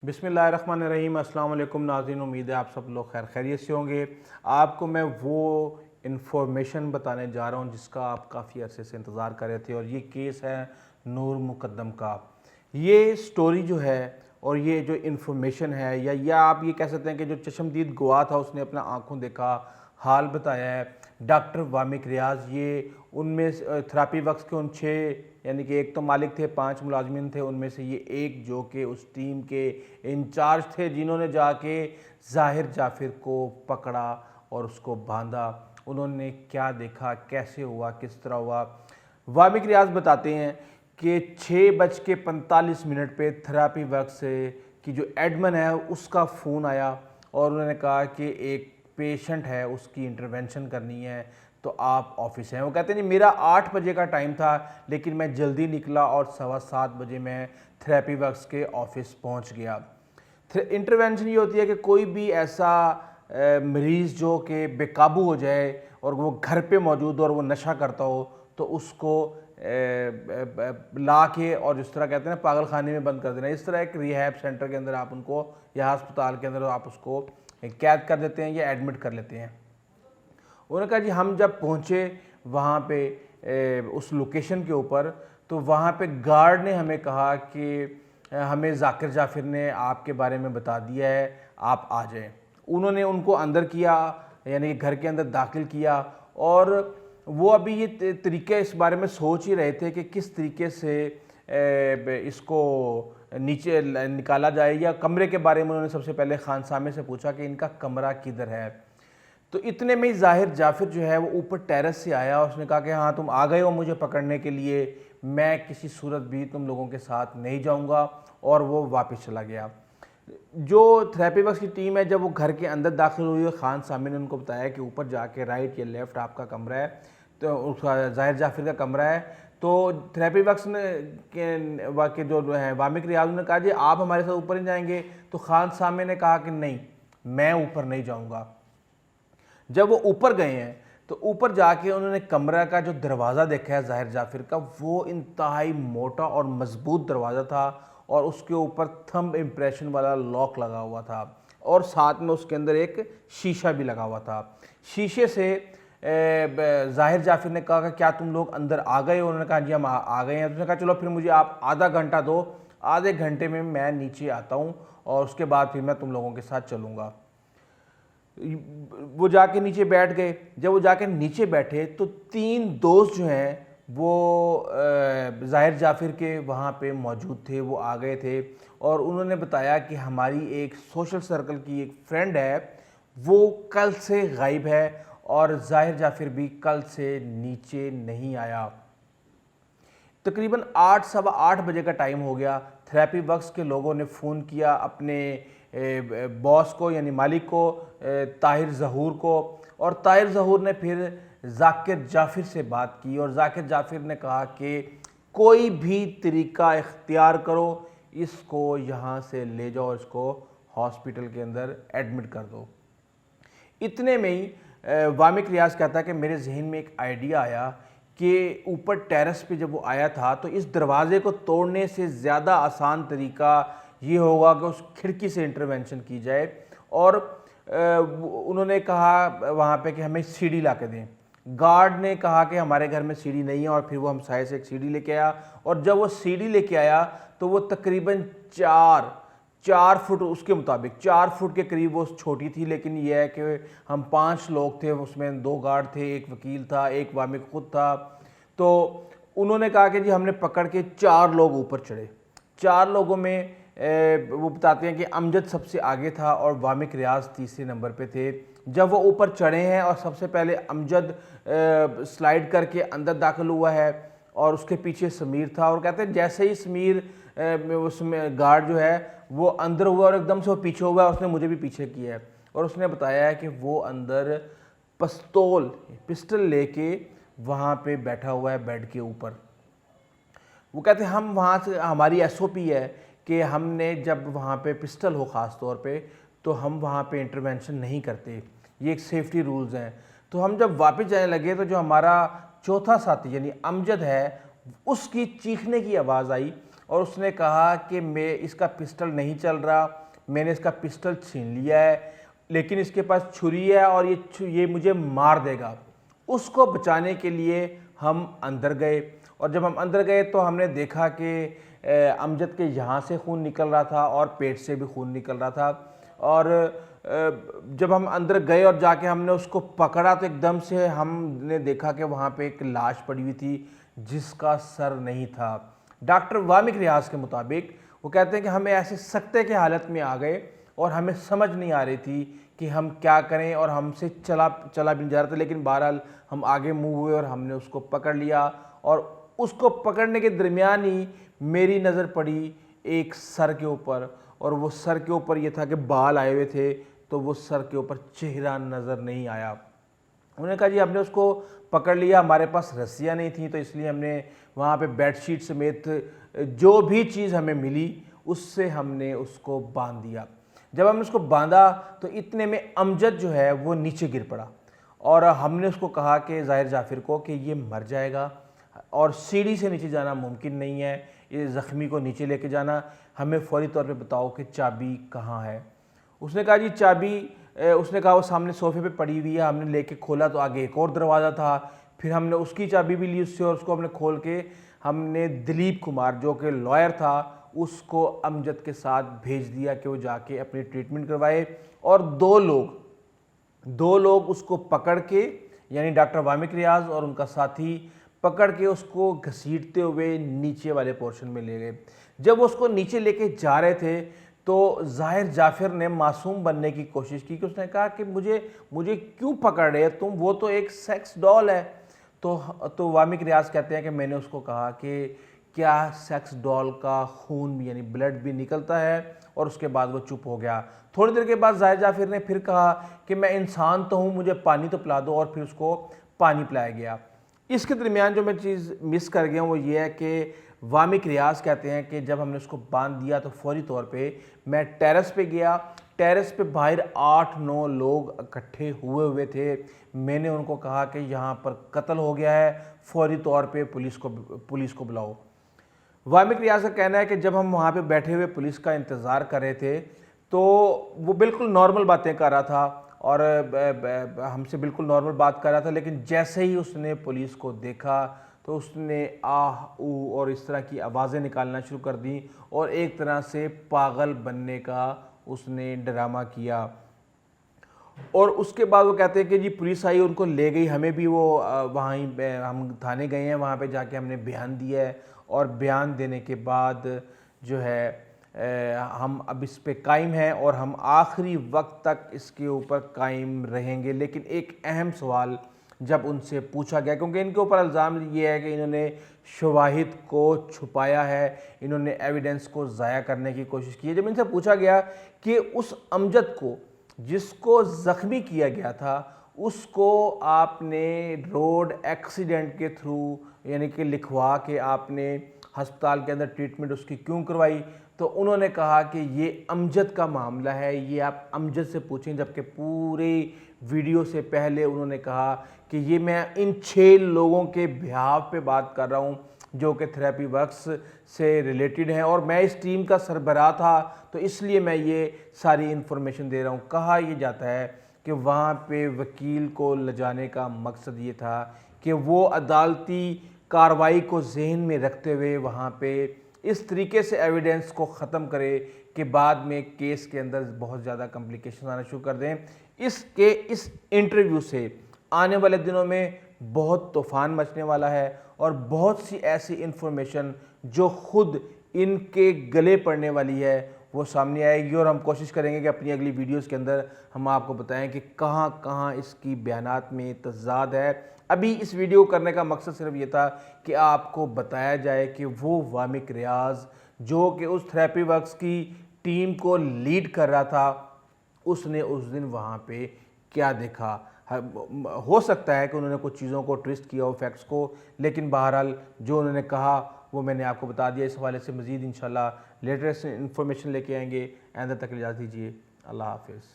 बिस्मिल्लाहिर्रहमानिर्रहीम। अस्सलाम वालेकुम नाज़रीन, उम्मीद है आप सब लोग खैर खैरियत से होंगे। आपको मैं वो इन्फॉर्मेशन बताने जा रहा हूँ जिसका आप काफ़ी अरसे से इंतज़ार कर रहे थे, और ये केस है नूर मुकद्दम का। ये स्टोरी जो है और ये जो इन्फॉर्मेशन है, या आप ये कह सकते हैं कि जो चश्मदीद गवाह था उसने अपना आँखों देखा हाल बताया है, डॉक्टर वामिक रियाज़, ये उनमें थेरापी वर्क्स के उन 6 यानी कि एक तो मालिक थे, 5 मुलाजमिन थे, उनमें से ये एक जो कि उस टीम के इंचार्ज थे जिन्होंने जाके ज़ाहिर जाफिर को पकड़ा और उसको बांधा। उन्होंने क्या देखा, कैसे हुआ, किस तरह हुआ। वामिक रियाज़ बताते हैं कि 6:45 पे थेरापी वर्क से की जो एडमन है उसका फ़ोन आया और उन्होंने कहा कि एक पेशेंट है, उसकी इंटरवेंशन करनी है, तो आप ऑफिस हैं। वो कहते हैं जी मेरा 8 बजे का टाइम था, लेकिन मैं जल्दी निकला और 7:15 बजे मैं थेरेपी वर्क्स के ऑफिस पहुंच गया। इंटरवेंशन ये होती है कि कोई भी ऐसा मरीज़ जो कि बेकाबू हो जाए और वो घर पे मौजूद हो और वो नशा करता हो, तो उसको ला के और जिस तरह कहते हैं ना पागल खाने में बंद कर देना, इस तरह एक रिहैब सेंटर के अंदर आप उनको या अस्पताल के अंदर आप उसको कैद कर देते हैं या एडमिट कर लेते हैं। उन्होंने कहा जी हम जब पहुँचे वहाँ पे उस लोकेशन के ऊपर, तो वहाँ पे गार्ड ने हमें कहा कि हमें ज़ाकिर जाफिर ने आपके बारे में बता दिया है, आप आ जाएं। उन्होंने उनको अंदर किया, यानी कि घर के अंदर दाखिल किया, और वो अभी ये तरीके इस बारे में सोच ही रहे थे कि किस तरीके से इसको नीचे निकाला जाए, या कमरे के बारे में उन्होंने सबसे पहले खानसामे से पूछा कि इनका कमरा किधर है। तो इतने में ही ज़ाहिर जाफिर जो है वो ऊपर टेरेस से आया, उसने कहा कि हाँ तुम आ गए हो मुझे पकड़ने के लिए, मैं किसी सूरत भी तुम लोगों के साथ नहीं जाऊंगा, और वो वापस चला गया। जो थेरेपी वर्क्स की टीम है जब वो घर के अंदर दाखिल हुई, खान सामी ने उनको बताया कि ऊपर जाके राइट या लेफ़्ट आपका कमरा है, तो उसका ज़ाहिर जाफिर का कमरा है। तो थेरेपी वर्क्स ने के जो है वामिक रियाज़ ने कहा जी आप हमारे साथ ऊपर ही जाएंगे, तो खान सामी ने कहा कि नहीं मैं ऊपर नहीं जाऊँगा। जब वो ऊपर गए हैं तो ऊपर जाके उन्होंने कमरा का जो दरवाज़ा देखा है ज़ाहिर जाफिर का, वो इंतहाई मोटा और मजबूत दरवाज़ा था, और उसके ऊपर थंब इम्प्रेशन वाला लॉक लगा हुआ था, और साथ में उसके अंदर एक शीशा भी लगा हुआ था। शीशे से ज़ाहिर जाफिर ने कहा कि क्या तुम लोग अंदर आ गए हो? उन्होंने कहा जी हम आ गए हैं। तो उसने कहा चलो फिर मुझे आप आधा घंटा दो, आधे घंटे में मैं नीचे आता हूँ और उसके बाद फिर मैं तुम लोगों के साथ चलूँगा। वो जाके नीचे बैठ गए। जब वो जाके नीचे बैठे तो 3 दोस्त जो हैं वो ज़ाहिर जाफिर के वहाँ पे मौजूद थे, वो आ गए थे और उन्होंने बताया कि हमारी एक सोशल सर्कल की एक फ्रेंड है, वो कल से गायब है और ज़ाहिर जाफिर भी कल से नीचे नहीं आया। तकरीबन 8 सवा 8 बजे का टाइम हो गया। थेरेपी वर्क्स के लोगों ने फ़ोन किया अपने बॉस को, यानी मालिक को, ताहिर ज़हूर को, और ताहिर ज़हूर ने फिर ज़ाकिर जाफिर से बात की और ज़ाकिर जाफिर ने कहा कि कोई भी तरीका इख्तियार करो, इसको यहाँ से ले जाओ, इसको हॉस्पिटल के अंदर एडमिट कर दो। इतने में ही वामिक रियाज़ कहता है कि मेरे जहन में एक आइडिया आया कि ऊपर टेरेस पे जब वो आया था तो इस दरवाज़े को तोड़ने से ज़्यादा आसान तरीका ये होगा कि उस खिड़की से इंटरवेंशन की जाए, और उन्होंने कहा वहाँ पे कि हमें सीढ़ी ला के दें। गार्ड ने कहा कि हमारे घर में सीढ़ी नहीं है, और फिर वो हम साइड से एक सीढ़ी लेके आया, और जब वो सीढ़ी लेके आया तो वो तकरीबन 4 फुट, उसके मुताबिक 4 फुट के करीब वो छोटी थी, लेकिन यह है कि हम 5 लोग थे, उसमें 2 गार्ड थे, एक वकील था, एक वामिक खुद था। तो उन्होंने कहा कि जी हमने पकड़ के 4 लोग ऊपर चढ़े। 4 लोगों में वो बताते हैं कि अमजद सबसे आगे था और वामिक रियाज़ तीसरे नंबर पे थे। जब वो ऊपर चढ़े हैं और सबसे पहले अमजद स्लाइड करके अंदर दाखिल हुआ है और उसके पीछे समीर था, और कहते हैं जैसे ही समीर उसमें गार्ड जो है वो अंदर हुआ और एकदम से वो पीछे हुआ, उसने मुझे भी पीछे किया है, और उसने बताया है कि वो अंदर पिस्टल लेके वहाँ पे बैठा हुआ है बेड के ऊपर। वो कहते हैं हम वहाँ से, हमारी एसओपी है कि हमने जब वहाँ पे पिस्टल हो ख़ास तौर पे, तो हम वहाँ पे इंटरवेंशन नहीं करते, ये एक सेफ्टी रूल्स हैं। तो हम जब वापस जाने लगे तो जो हमारा चौथा साथी यानी अमजद है, उसकी चीखने की आवाज़ आई, اور اس نے کہا کہ میں اس کا پسٹل نہیں چل رہا، میں نے اس کا پسٹل چھین لیا ہے، لیکن اس کے پاس چھری ہے اور یہ مجھے مار دے گا۔ اس کو بچانے کے لیے ہم اندر گئے، اور جب ہم اندر گئے تو ہم نے دیکھا کہ امجد کے یہاں سے خون نکل رہا تھا اور پیٹ سے بھی خون نکل رہا تھا، اور جب ہم اندر گئے اور جا کے ہم نے اس کو پکڑا تو ایک دم سے ہم نے دیکھا کہ وہاں پہ ایک لاش پڑی ہوئی تھی جس کا سر نہیں تھا۔ ڈاکٹر وامق ریاض کے مطابق وہ کہتے ہیں کہ ہمیں ایسے سکتے کے حالت میں آ گئے اور ہمیں سمجھ نہیں آ رہی تھی کہ ہم کیا کریں، اور ہم سے چلا بھی نہیں جا رہا تھا، لیکن بہرحال ہم آگے موو ہوئے اور ہم نے اس کو پکڑ لیا، اور اس کو پکڑنے کے درمیان ہی میری نظر پڑی ایک سر کے اوپر، اور وہ سر کے اوپر یہ تھا کہ بال آئے ہوئے تھے تو وہ سر کے اوپر چہرہ نظر نہیں آیا۔ انہوں نے کہا جی ہم نے اس کو پکڑ لیا، ہمارے پاس رسیاں نہیں تھیں تو اس لیے ہم نے وہاں پہ بیڈ شیٹ سمیت جو بھی چیز ہمیں ملی اس سے ہم نے اس کو باندھ دیا۔ جب ہم نے اس کو باندھا تو اتنے میں امجد جو ہے وہ نیچے گر پڑا، اور ہم نے اس کو کہا کہ ظاہر جعفر کو کہ یہ مر جائے گا اور سیڑھی سے نیچے جانا ممکن نہیں ہے، یہ زخمی کو نیچے لے کے جانا، ہمیں فوری طور پہ بتاؤ کہ چابی کہاں ہے۔ اس نے کہا جی چابی، اس نے کہا وہ سامنے صوفے پہ پڑی ہوئی ہے۔ ہم نے لے کے کھولا تو آگے ایک اور دروازہ تھا، پھر ہم نے اس کی چابی بھی لی اس سے، اور اس کو ہم نے کھول کے ہم نے دلیپ کمار جو کہ لائر تھا اس کو امجد کے ساتھ بھیج دیا کہ وہ جا کے اپنی ٹریٹمنٹ کروائے، اور دو لوگ اس کو پکڑ کے، یعنی ڈاکٹر وامق ریاض اور ان کا ساتھی پکڑ کے اس کو گھسیٹتے ہوئے نیچے والے پورشن میں لے گئے۔ جب وہ اس کو نیچے لے کے جا رہے تھے تو ظاہر جعفر نے معصوم بننے کی کوشش کی، کہ اس نے کہا کہ مجھے کیوں پکڑ رہے تم، وہ تو ایک سیکس ڈال ہے۔ تو وامق ریاض کہتے ہیں کہ میں نے اس کو کہا کہ کیا سیکس ڈال کا خون بھی یعنی بلڈ بھی نکلتا ہے، اور اس کے بعد وہ چپ ہو گیا۔ تھوڑی دیر کے بعد ظاہر جعفر نے پھر کہا کہ میں انسان تو ہوں، مجھے پانی تو پلا دو، اور پھر اس کو پانی پلایا گیا۔ اس کے درمیان جو میں چیز مس کر گیا ہوں وہ یہ ہے کہ وامق ریاض کہتے ہیں کہ جب ہم نے اس کو باندھ دیا تو فوری طور پہ میں ٹیرس پہ گیا، ٹیرس پہ باہر 8-9 لوگ اکٹھے ہوئے تھے۔ میں نے ان کو کہا کہ یہاں پر قتل ہو گیا ہے، فوری طور پہ پولیس کو بلاؤ۔ وامق ریاض کا کہنا ہے کہ جب ہم وہاں پہ بیٹھے ہوئے پولیس کا انتظار کر رہے تھے تو وہ بالکل نارمل باتیں کر رہا تھا، اور ہم سے بالکل نارمل بات کر رہا تھا، لیکن جیسے ہی اس نے پولیس کو دیکھا تو اس نے آہ او اور اس طرح کی آوازیں نکالنا شروع کر دیں، اور ایک طرح سے پاگل بننے کا اس نے ڈرامہ کیا۔ اور اس کے بعد وہ کہتے ہیں کہ جی پولیس آئی، ان کو لے گئی، ہمیں بھی وہ وہاں ہم تھانے گئے ہیں، وہاں پہ جا کے ہم نے بیان دیا ہے، اور بیان دینے کے بعد جو ہے ہم اب اس پہ قائم ہیں اور ہم آخری وقت تک اس کے اوپر قائم رہیں گے۔ لیکن ایک اہم سوال جب ان سے پوچھا گیا، کیونکہ ان کے اوپر الزام یہ ہے کہ انہوں نے شواہد کو چھپایا ہے، انہوں نے ایویڈنس کو ضائع کرنے کی کوشش کی ہے، جب ان سے پوچھا گیا کہ اس امجد کو جس کو زخمی کیا گیا تھا اس کو آپ نے روڈ ایکسیڈنٹ کے تھرو یعنی کہ لکھوا کے آپ نے ہسپتال کے اندر ٹریٹمنٹ اس کی کیوں کروائی، تو انہوں نے کہا کہ یہ امجد کا معاملہ ہے، یہ آپ امجد سے پوچھیں، جبکہ پورے ویڈیو سے پہلے انہوں نے کہا کہ یہ میں ان 6 لوگوں کے بہاف پہ بات کر رہا ہوں جو کہ تھراپی ورکس سے ریلیٹڈ ہیں، اور میں اس ٹیم کا سربراہ تھا تو اس لیے میں یہ ساری انفارمیشن دے رہا ہوں۔ کہا یہ جاتا ہے کہ وہاں پہ وکیل کو لجانے کا مقصد یہ تھا کہ وہ عدالتی کارروائی کو ذہن میں رکھتے ہوئے وہاں پہ اس طریقے سے ایویڈنس کو ختم کرے کہ بعد میں کیس کے اندر بہت زیادہ کمپلیکیشن آنا شروع کر دیں۔ اس انٹرویو سے آنے والے دنوں میں بہت طوفان مچنے والا ہے، اور بہت سی ایسی انفارمیشن جو خود ان کے گلے پڑنے والی ہے وہ سامنے آئے گی، اور ہم کوشش کریں گے کہ اپنی اگلی ویڈیوز کے اندر ہم آپ کو بتائیں کہ کہاں کہاں اس کی بیانات میں تضاد ہے۔ ابھی اس ویڈیو کرنے کا مقصد صرف یہ تھا کہ آپ کو بتایا جائے کہ وہ وامق ریاض جو کہ اس تھراپی ورکس کی ٹیم کو لیڈ کر رہا تھا، اس نے اس دن وہاں پہ کیا دیکھا۔ ہو سکتا ہے کہ انہوں نے کچھ چیزوں کو ٹویسٹ کیا ہو، فیکٹس کو، لیکن بہرحال جو انہوں نے کہا وہ میں نے آپ کو بتا دیا۔ اس حوالے سے مزید انشاءاللہ لیٹسٹ انفارمیشن لے کے آئیں گے۔ آئندہ تک اجازت دیجیے، اللہ حافظ۔